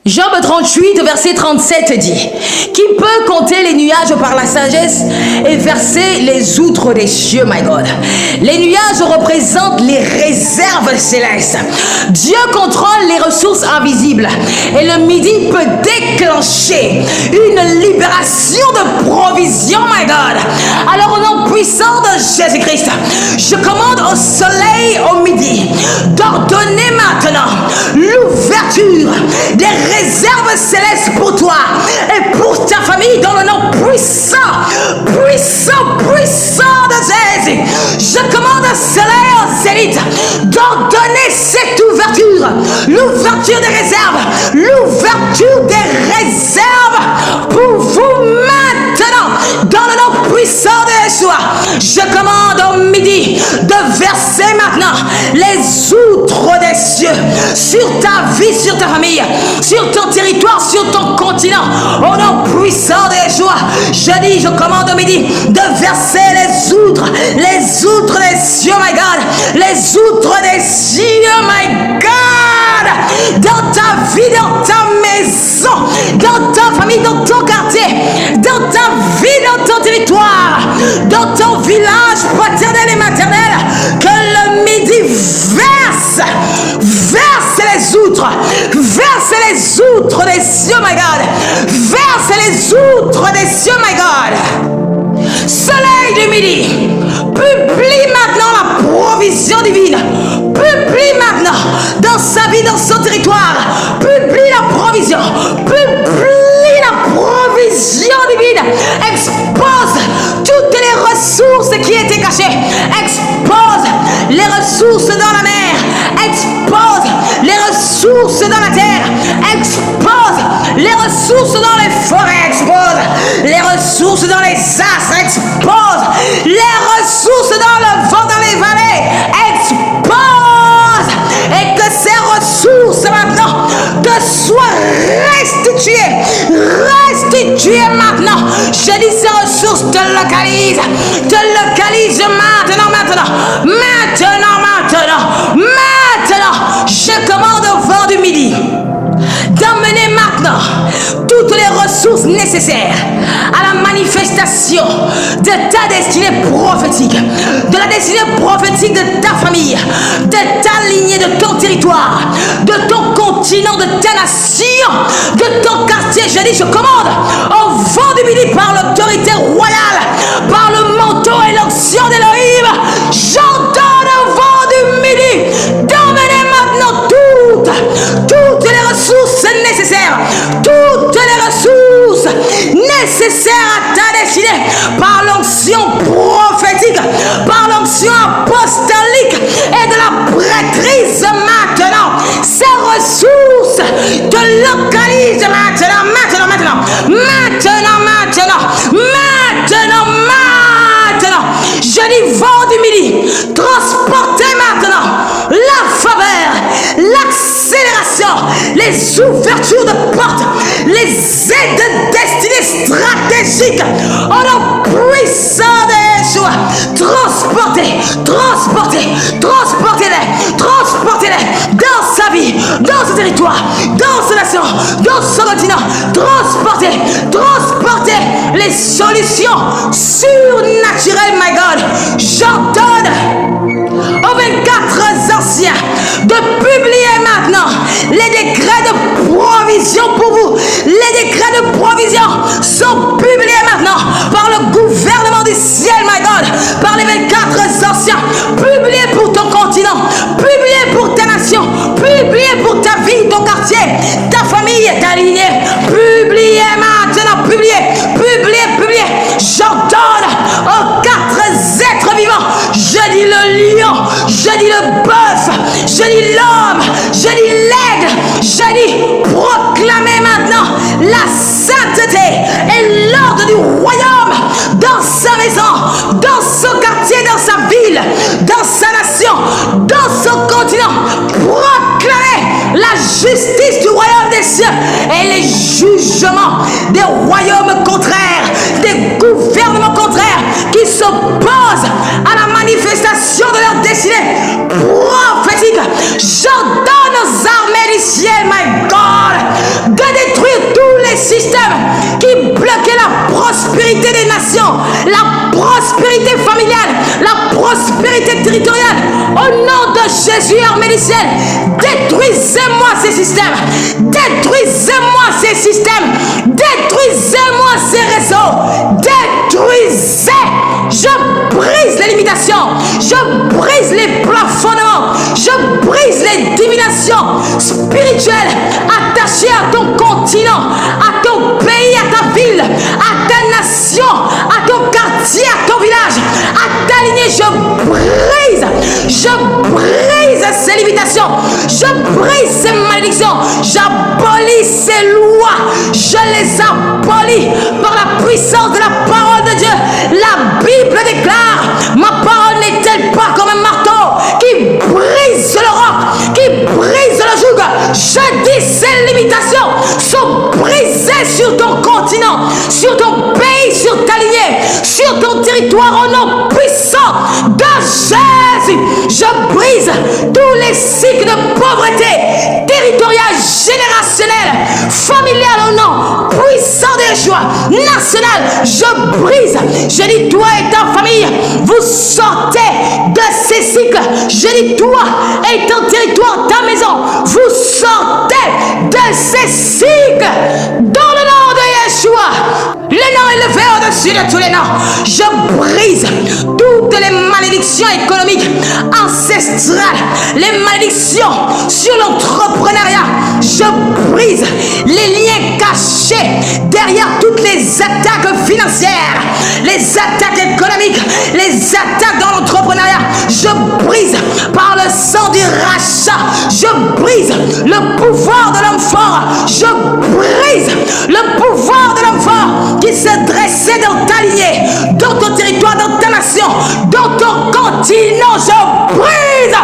Job 38, verset 37 dit: qui peut compter les nuages par la sagesse et verser les outres des cieux, my God. Les nuages représentent les réserves célestes. Dieu contrôle les ressources invisibles et le midi peut déclencher une libération de provision, my God. Alors au nom puissant de Jésus-Christ, je commande au soleil au midi d'ordonner maintenant l'ouverture des réserve céleste pour toi et pour ta famille dans le nom puissant de Jésus. Je commande au soleil au zénith d'ordonner cette ouverture, l'ouverture des réserves, l'ouverture des réserves pour vous maintenant dans le nom puissant de Yeshua. Je commande au midi de verser maintenant les outres des cieux sur ta vie, sur ta famille, sur ton territoire, sur ton continent, au nom puissant de Yeshua. Je commande au midi de verser les outres des cieux, my God, les outres des cieux, my God, dans ta vie, dans ta maison, dans ta famille, dans ton quartier, dans ta vie, dans ton territoire, dans ton village paternel et maternel, que le midi verse les outres des cieux, my God, verse les outres des cieux, my God. Soleil du midi, publie maintenant la provision divine, publie maintenant dans sa vie, dans son territoire, publie la provision divine, expose toutes les ressources qui étaient cachées, expose les ressources dans la mer, expose les ressources dans la terre, expose les ressources dans les forêts, expose les ressources dans les astres, expose les ressources dans le vent, dans les vallées, expose, et que ces ressources maintenant te soient restituées maintenant. Je dis ces ressources te localisent maintenant. Je commande au vent du midi d'emmener maintenant toutes les ressources nécessaires à la manifestation de ta destinée prophétique, de la destinée prophétique de ta famille, de ta lignée, de ton territoire, de ton continent, de ta nation, de ton quartier. Je commande au vent du midi par l'autorité royale, par le manteau et l'onction d'Élohim, j'ordonne au vent du midi d'emmener maintenant toutes les ressources nécessaires, à ta destinée, par l'onction prophétique, par l'onction apostolique et de la prêtrise maintenant. Ces ressources te localisent maintenant. Je dis vent du midi, transportez maintenant la faveur, l'accélération, les ouvertures de portes, les aides de destinée stratégique. Au nom puissant de Yeshua, transportez-les dans sa vie, dans ce territoire, dans sa nation, dans ce continent. Transportez les solutions surnaturelles, my God. J'ordonne aux 24 anciens de publier maintenant les décrets de provision pour vous. Les décrets de provision sont publiés maintenant par le gouvernement du ciel, my God, par les 24 anciens. Publiés pour ton continent, publiés pour ta nation, publiés pour ta vie, ton quartier, ta famille, ta lignée. Publiez maintenant, publiez. J'ordonne aux 4 êtres vivants, je dis le lion, je dis le bœuf, je dis l'homme, je dis l'aigle, je dis proclamez maintenant la sainteté et l'ordre du royaume dans sa maison, dans son quartier, dans sa ville, dans sa nation, dans son continent. Proclamez la justice du royaume des cieux et les jugements des royaumes contraires, des gouvernements contraires qui s'opposent à la manifestation de leur destinée prophétique. J'ordonne aux armées du ciel, my God, territoriale. Au nom de Jésus, armée du ciel, détruisez-moi ces systèmes. Détruisez-moi ces systèmes. Détruisez-moi ces réseaux. Détruisez. Je brise les limitations. Je brise les plafonnements. Je brise les divinations spirituelles attachées à ton continent, à ton pays, à ta ville, à ta nation, à ton quartier, à ton village, à ta lignée. Je brise ces limitations. Je brise ces malédictions. J'abolis ces lois. Je les abolis par la puissance de la parole de Dieu. La Bible déclare: ma parole n'est-elle pas comme un marteau qui brise le roc, qui brise le joug? Je dis ces limitations sont brisées sur ton continent, sur ton pays, sur ta lignée, sur ton territoire, au nom puissant de Jésus. Je brise tous les cycles de pauvreté territoriale, générationnelle, familiale, au nom puissant de Yeshua, national. Je brise. Je dis, toi et ta famille, vous sortez de ces cycles. Je dis, toi et ton territoire, ta maison, vous sortez de ces cycles dans le nom de Yeshua. Le nom élevé au-dessus de tous les noms. Je brise toutes les malédictions économiques ancestrales, les malédictions sur l'entrepreneuriat. Je brise les liens cachés derrière toutes les attaques financières, les attaques économiques, les attaques dans l'entrepreneuriat. Je brise par le sang du rachat. Je brise le pouvoir de l'homme fort. Je brise le pouvoir de l'homme fort qui se dressait dans ta lignée, dans ton territoire, dans ta nation, dans ton continent. Je brise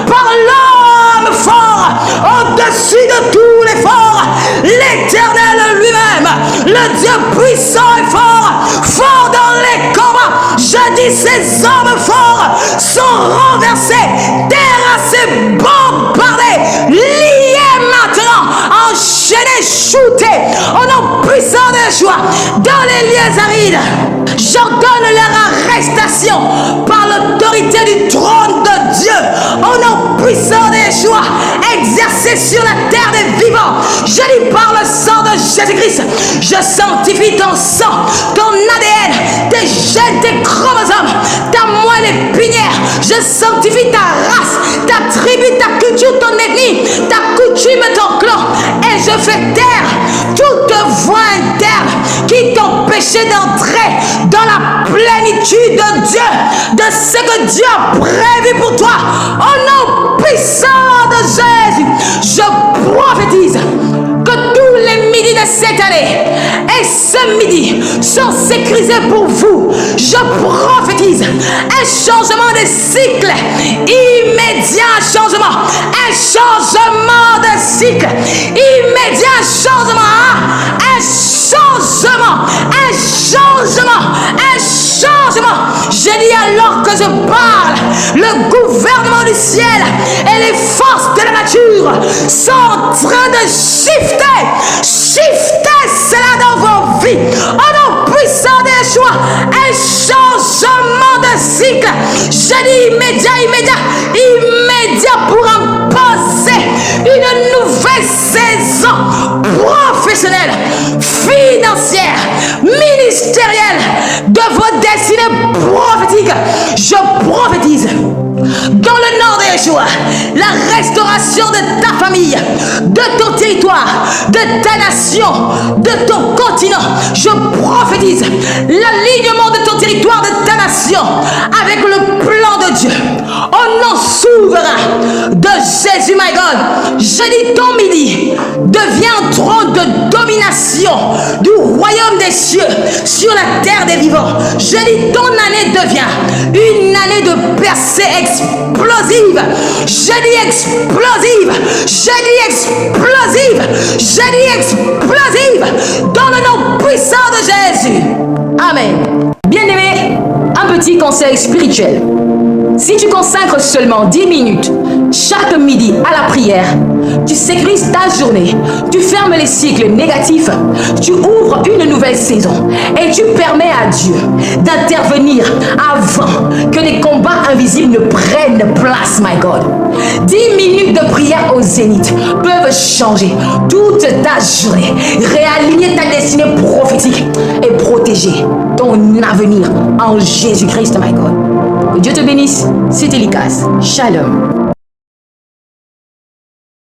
par l'homme fort, au-dessus de tous les forts, l'Éternel lui-même, le Dieu puissant et fort, fort dans les combats. Je dis, ces hommes forts sont renversés, terrassés, bombardés, liés maintenant, enchaînés, shootés, au nom puissant de Yeshua, dans les lieux arides. J'ordonne leur arrestation par l'autorité du trône de Dieu, au nom puissant de Yeshua, exercé sur la terre des vivants. Je dis, par le sang de Jésus-Christ, je sanctifie ton sang, ton ADN, tes gènes, tes chromosomes, ta moelle épinière. Je sanctifie ta race, ta tribu, ta culture, ton ethnie, ta coutume, ton clan. Et je fais taire toute voix interne qui t'empêchait d'entrer dans la plénitude de Dieu, de ce que Dieu a prévu pour toi. Au nom puissant de Jésus, je prophétise que tous les midis de cette année et ce midi sont sécurisés pour vous. Je prophétise un changement de cycle, immédiat changement, un changement de cycle, immédiat changement, un changement, un changement, un changement. Je dis, alors que je parle, le gouvernement du ciel et les forces de la nature sont en train de shifter cela dans vos vies. Au nom puissant de Yeshua, un changement de cycle. Je dis immédiat pour imposer une nouvelle saison professionnelle, financière, ministérielle de vos destinées prophétiques. Je prophétise dans le nom de Yeshua la restauration de ta famille, de ton territoire, de ta nation, de ton continent. Je prophétise l'alignement de ton territoire, de ta nation avec le plan de Dieu. Au nom souverain de Jésus, my God, je dis, ton midi devient un trône de domination du royaume des cieux sur la terre des vivants. Je dis, ton année devient une année de percée explosive. Je dis explosive. Je dis explosive. Je dis explosive. Dans le nom puissant de Jésus. Amen. Bien-aimé, un petit conseil spirituel. Si tu consacres seulement 10 minutes chaque midi à la prière, tu sécurises ta journée, tu fermes les cycles négatifs, tu ouvres une nouvelle saison et tu permets à Dieu d'intervenir avant que les combats invisibles ne prennent place, my God. 10 minutes de prière au zénith peuvent changer toute ta journée, réaligner ta destinée prophétique et protéger ton avenir en Jésus-Christ, my God. Que Dieu te bénisse, c'était Lycas. Shalom.